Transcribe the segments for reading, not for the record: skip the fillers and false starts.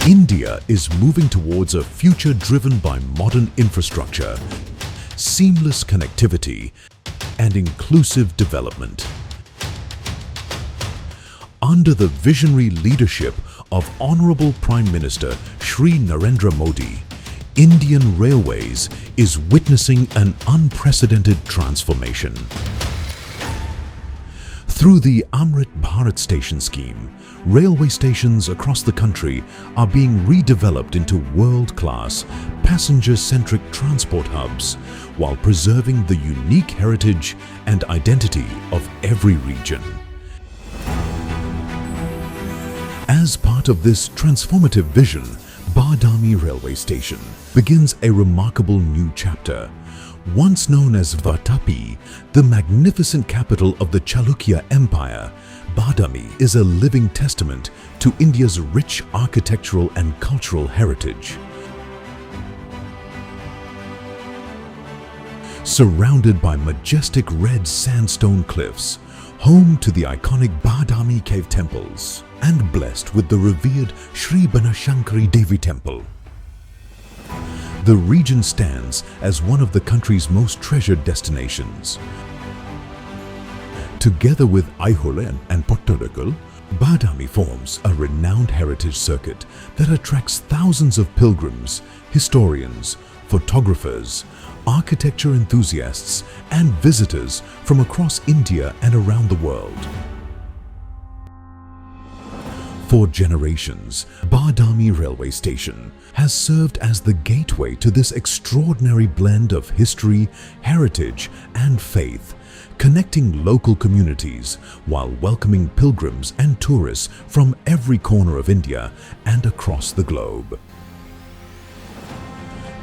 India is moving towards a future driven by modern infrastructure, seamless connectivity, and inclusive development. Under the visionary leadership of Honorable Prime Minister Shri Narendra Modi, Indian Railways is witnessing an unprecedented transformation. Through the Amrit Bharat Station Scheme, railway stations across the country are being redeveloped into world-class, passenger-centric transport hubs while preserving the unique heritage and identity of every region. As part of this transformative vision, Badami Railway Station begins a remarkable new chapter. Once known as Vatapi, the magnificent capital of the Chalukya Empire, Badami is a living testament to India's rich architectural and cultural heritage. Surrounded by majestic red sandstone cliffs, home to the iconic Badami cave temples, and blessed with the revered Sri Banashankari Devi temple. The region stands as one of the country's most treasured destinations. Together with Aihole and Pottadakal, Badami forms a renowned heritage circuit that attracts thousands of pilgrims, historians, photographers, architecture enthusiasts, and visitors from across India and around the world. For generations, Badami Railway Station has served as the gateway to this extraordinary blend of history, heritage, and faith, connecting local communities while welcoming pilgrims and tourists from every corner of India and across the globe.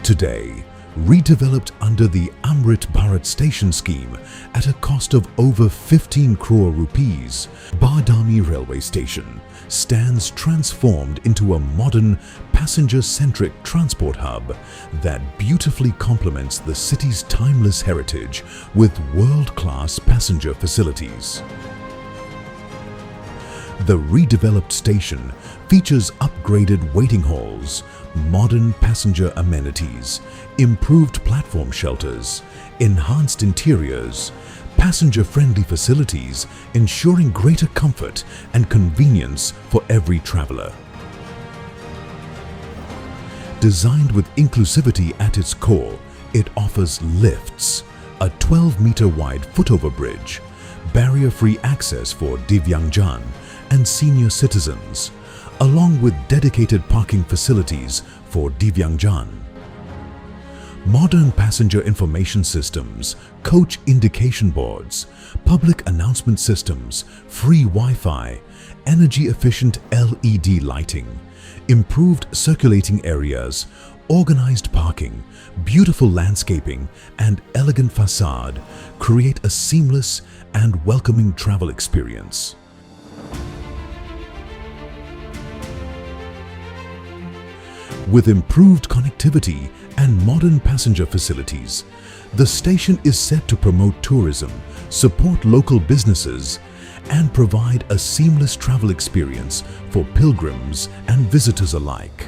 Today, redeveloped under the Amrit Bharat Station Scheme at a cost of over 15 crore rupees, Badami Railway Station stands transformed into a modern, passenger-centric transport hub that beautifully complements the city's timeless heritage with world-class passenger facilities. The redeveloped station features upgraded waiting halls, modern passenger amenities, improved platform shelters, enhanced interiors, passenger-friendly facilities ensuring greater comfort and convenience for every traveler. Designed with inclusivity at its core, it offers lifts, a 12-meter wide footover bridge, barrier-free access for Divyangjan and senior citizens, along with dedicated parking facilities for Divyangjan. Modern passenger information systems, coach indication boards, public announcement systems, free Wi-Fi, energy-efficient LED lighting, improved circulating areas, organized parking, beautiful landscaping, and elegant facade create a seamless and welcoming travel experience. With improved connectivity and modern passenger facilities, the station is set to promote tourism, support local businesses, and provide a seamless travel experience for pilgrims and visitors alike.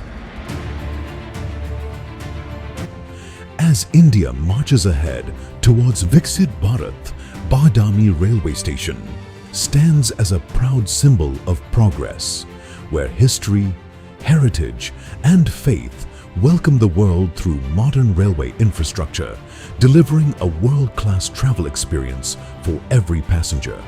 As India marches ahead towards Viksit Bharat, Badami Railway Station stands as a proud symbol of progress, where history, heritage, and faith welcome the world through modern railway infrastructure, delivering a world-class travel experience for every passenger.